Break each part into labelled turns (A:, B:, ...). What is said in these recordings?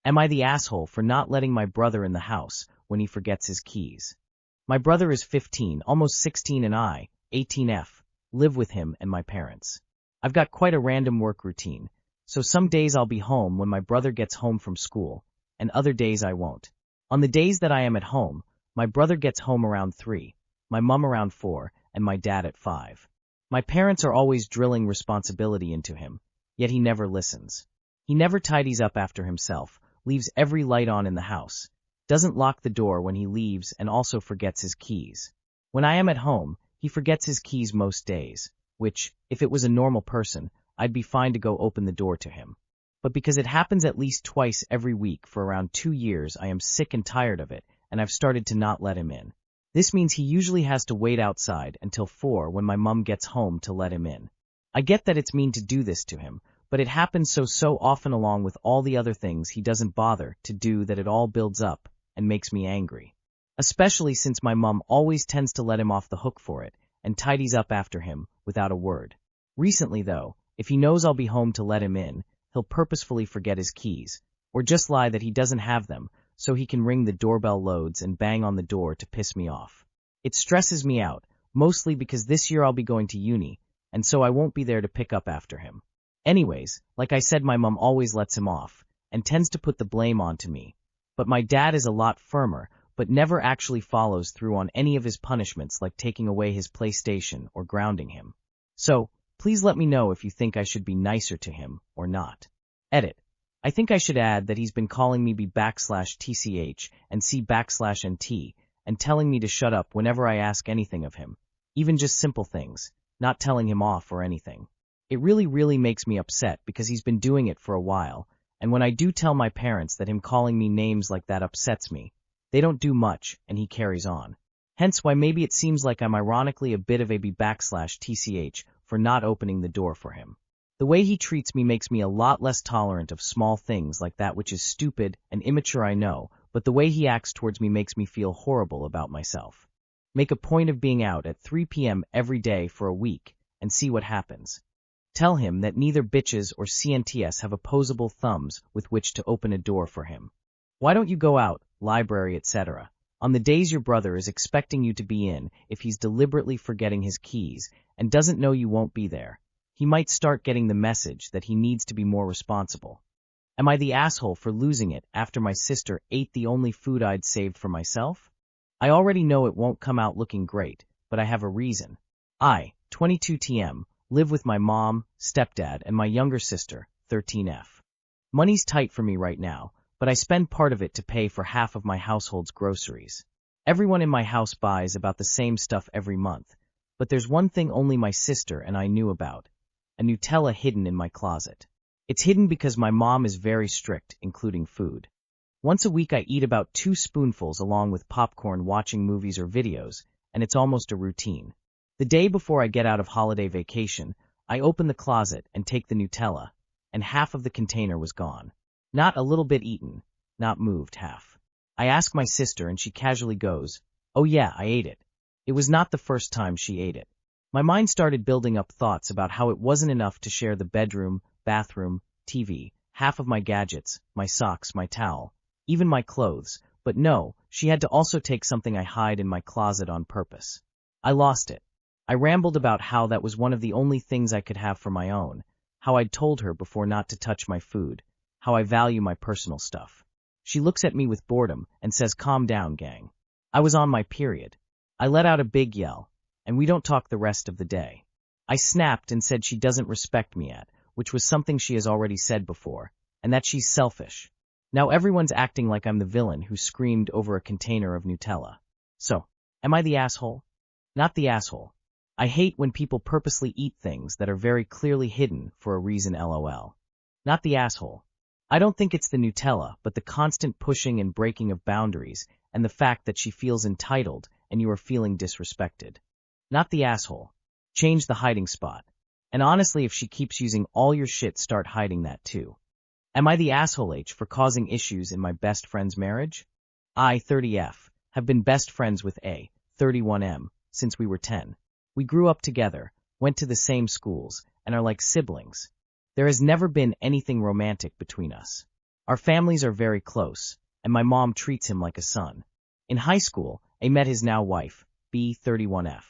A: Am I the asshole for not letting my brother in the house when he forgets his keys? My brother is 15, almost 16, and I, 18F, live with him and my parents. I've got quite a random work routine, so some days I'll be home when my brother gets home from school, and other days I won't. On the days that I am at home, my brother gets home around 3, my mom around 4, and my dad at 5. My parents are always drilling responsibility into him, yet he never listens. He never tidies up after himself, leaves every light on in the house, doesn't lock the door when he leaves, and also forgets his keys. When I am at home, he forgets his keys most days, which, if it was a normal person, I'd be fine to go open the door to him. But because it happens at least twice every week for around 2 years, I am sick and tired of it, and I've started to not let him in. This means he usually has to wait outside until 4 when my mom gets home to let him in. I get that it's mean to do this to him, but it happens so often along with all the other things he doesn't bother to do that it all builds up and makes me angry. Especially since my mom always tends to let him off the hook for it and tidies up after him without a word. Recently, though, if he knows I'll be home to let him in, he'll purposefully forget his keys, or just lie that he doesn't have them so he can ring the doorbell loads and bang on the door to piss me off. It stresses me out, mostly because this year I'll be going to uni, and so I won't be there to pick up after him. Anyways, like I said, my mom always lets him off, and tends to put the blame onto me. But my dad is a lot firmer, but never actually follows through on any of his punishments, like taking away his PlayStation or grounding him. So, please let me know if you think I should be nicer to him or not. Edit. I think I should add that he's been calling me B_TCH and C_NT and telling me to shut up whenever I ask anything of him, even just simple things, not telling him off or anything. It really makes me upset because he's been doing it for a while, and when I do tell my parents that him calling me names like that upsets me, they don't do much, and he carries on. Hence why maybe it seems like I'm ironically a bit of a B_TCH for not opening the door for him. The way he treats me makes me a lot less tolerant of small things like that, which is stupid and immature, I know, but the way he acts towards me makes me feel horrible about myself. Make a point of being out at 3 p.m. every day for a week, and see what happens. Tell him that neither bitches or CNTS have opposable thumbs with which to open a door for him. Why don't you go out, library, etc., on the days your brother is expecting you to be in if he's deliberately forgetting his keys and doesn't know you won't be there? He might start getting the message that he needs to be more responsible. Am I the asshole for losing it after my sister ate the only food I'd saved for myself? I already know it won't come out looking great, but I have a reason. I, 22 TM, live with my mom, stepdad, and my younger sister, 13F. Money's tight for me right now, but I spend part of it to pay for half of my household's groceries. Everyone in my house buys about the same stuff every month, but there's one thing only my sister and I knew about: a Nutella hidden in my closet. It's hidden because my mom is very strict, including food. Once a week I eat about 2 spoonfuls along with popcorn, watching movies or videos, and it's almost a routine. The day before I get out of holiday vacation, I open the closet and take the Nutella, and half of the container was gone. Not a little bit eaten, not moved, half. I ask my sister and she casually goes, "Oh yeah, I ate it." It was not the first time she ate it. My mind started building up thoughts about how it wasn't enough to share the bedroom, bathroom, TV, half of my gadgets, my socks, my towel, even my clothes, but no, she had to also take something I hide in my closet on purpose. I lost it. I rambled about how that was one of the only things I could have for my own, how I'd told her before not to touch my food, how I value my personal stuff. She looks at me with boredom and says, "Calm down, gang." I was on my period. I let out a big yell, and we don't talk the rest of the day. I snapped and said she doesn't respect me yet, which was something she has already said before, and that she's selfish. Now everyone's acting like I'm the villain who screamed over a container of Nutella. So, am I the asshole? Not the asshole. I hate when people purposely eat things that are very clearly hidden for a reason, lol. Not the asshole. I don't think it's the Nutella, but the constant pushing and breaking of boundaries, and the fact that she feels entitled and you are feeling disrespected. Not the asshole. Change the hiding spot. And honestly, if she keeps using all your shit, start hiding that too. Am I the asshole H for causing issues in my best friend's marriage? I, 30F, have been best friends with A, 31M, since we were 10. We grew up together, went to the same schools, and are like siblings. There has never been anything romantic between us. Our families are very close, and my mom treats him like a son. In high school, A met his now wife, B, 31F.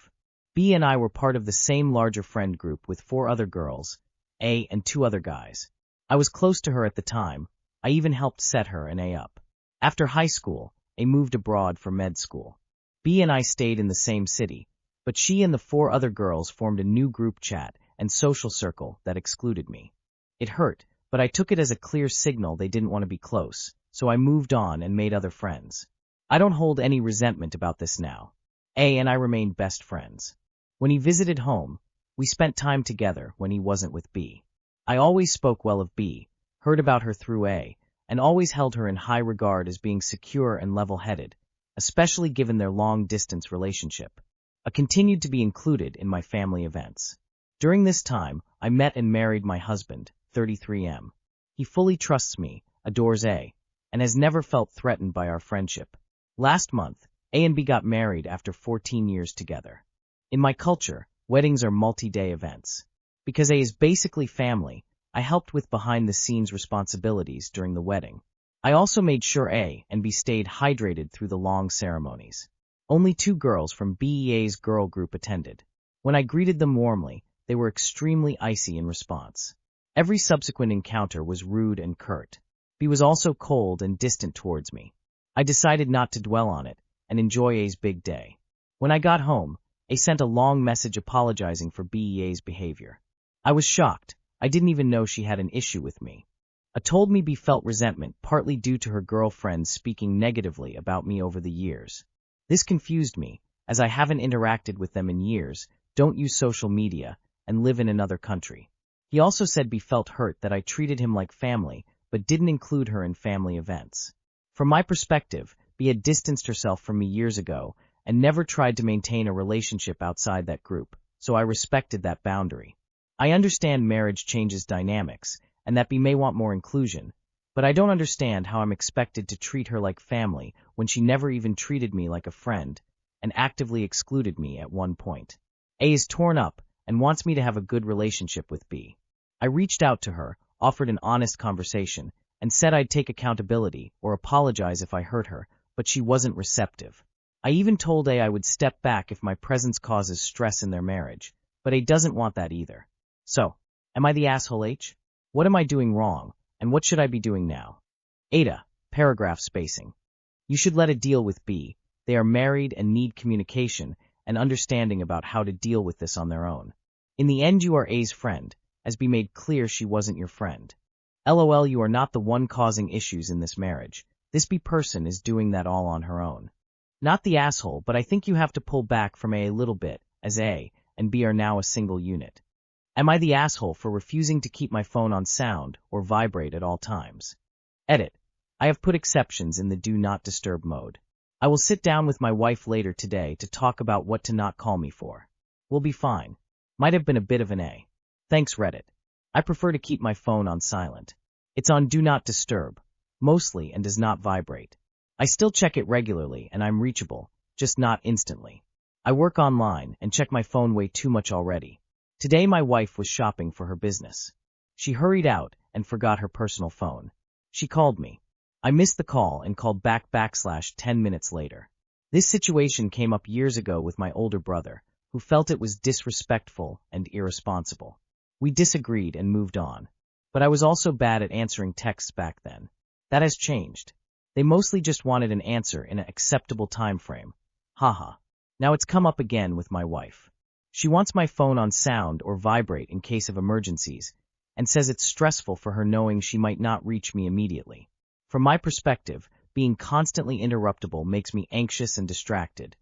A: B and I were part of the same larger friend group with 4 other girls, A and 2 other guys. I was close to her at the time. I even helped set her and A up. After high school, A moved abroad for med school. B and I stayed in the same city, but she and the 4 other girls formed a new group chat and social circle that excluded me. It hurt, but I took it as a clear signal they didn't want to be close, so I moved on and made other friends. I don't hold any resentment about this now. A and I remained best friends. When he visited home, we spent time together when he wasn't with B. I always spoke well of B, heard about her through A, and always held her in high regard as being secure and level-headed, especially given their long-distance relationship. I continued to be included in my family events. During this time, I met and married my husband, 33M. He fully trusts me, adores A, and has never felt threatened by our friendship. Last month, A and B got married after 14 years together. In my culture, weddings are multi-day events. Because A is basically family, I helped with behind-the-scenes responsibilities during the wedding. I also made sure A and B stayed hydrated through the long ceremonies. Only 2 girls from BEA's girl group attended. When I greeted them warmly, they were extremely icy in response. Every subsequent encounter was rude and curt. B was also cold and distant towards me. I decided not to dwell on it and enjoy A's big day. When I got home, A sent a long message apologizing for BEA's behavior. I was shocked. I didn't even know she had an issue with me. A told me B felt resentment partly due to her girlfriends speaking negatively about me over the years. This confused me, as I haven't interacted with them in years, don't use social media, and live in another country. He also said B felt hurt that I treated him like family, but didn't include her in family events. From my perspective, B had distanced herself from me years ago, and never tried to maintain a relationship outside that group, so I respected that boundary. I understand marriage changes dynamics, and that B may want more inclusion, but I don't understand how I'm expected to treat her like family when she never even treated me like a friend, and actively excluded me at one point. A is torn up, and wants me to have a good relationship with B. I reached out to her, offered an honest conversation, and said I'd take accountability or apologize if I hurt her, but she wasn't receptive. I even told A I would step back if my presence causes stress in their marriage, but A doesn't want that either. So, am I the asshole H? What am I doing wrong, and what should I be doing now? AITA, paragraph spacing. You should let A deal with B. They are married and need communication and understanding about how to deal with this on their own. In the end, you are A's friend, as B made clear she wasn't your friend. LOL, you are not the one causing issues in this marriage. This B person is doing that all on her own. Not the asshole, but I think you have to pull back from A little bit, as A and B are now a single unit. Am I the asshole for refusing to keep my phone on sound or vibrate at all times? Edit. I have put exceptions in the do not disturb mode. I will sit down with my wife later today to talk about what to not call me for. We'll be fine. Might have been a bit of an A. Thanks, Reddit. I prefer to keep my phone on silent. It's on do not disturb, mostly, and does not vibrate. I still check it regularly and I'm reachable, just not instantly. I work online and check my phone way too much already. Today my wife was shopping for her business. She hurried out and forgot her personal phone. She called me. I missed the call and called back 10 minutes later. This situation came up years ago with my older brother, who felt it was disrespectful and irresponsible. We disagreed and moved on. But I was also bad at answering texts back then. That has changed. They mostly just wanted an answer in an acceptable time frame. Haha. Now it's come up again with my wife. She wants my phone on sound or vibrate in case of emergencies, and says it's stressful for her knowing she might not reach me immediately. From my perspective, being constantly interruptible makes me anxious and distracted,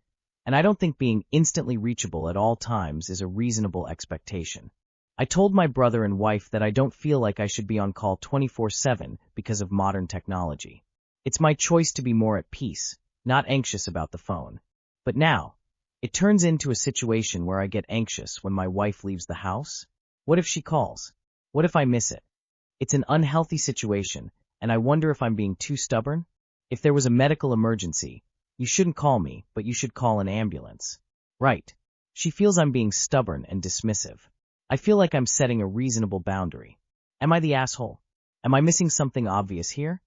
A: and I don't think being instantly reachable at all times is a reasonable expectation. I told my brother and wife that I don't feel like I should be on call 24/7 because of modern technology. It's my choice to be more at peace, not anxious about the phone. But now, it turns into a situation where I get anxious when my wife leaves the house. What if she calls? What if I miss it? It's an unhealthy situation, and I wonder if I'm being too stubborn? If there was a medical emergency, you shouldn't call me, but you should call an ambulance. Right. She feels I'm being stubborn and dismissive. I feel like I'm setting a reasonable boundary. Am I the asshole? Am I missing something obvious here?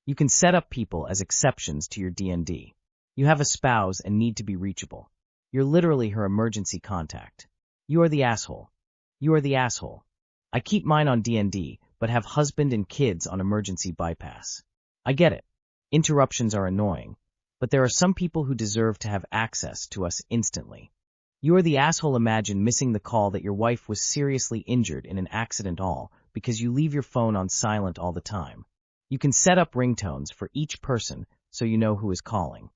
A: You can set up people as exceptions to your DND. You have a spouse and need to be reachable. You're literally her emergency contact. You are the asshole. You are the asshole. I keep mine on DND, but have husband and kids on emergency bypass. I get it. Interruptions are annoying, but there are some people who deserve to have access to us instantly. You are the asshole. Imagine missing the call that your wife was seriously injured in an accident all because you leave your phone on silent all the time. You can set up ringtones for each person so you know who is calling.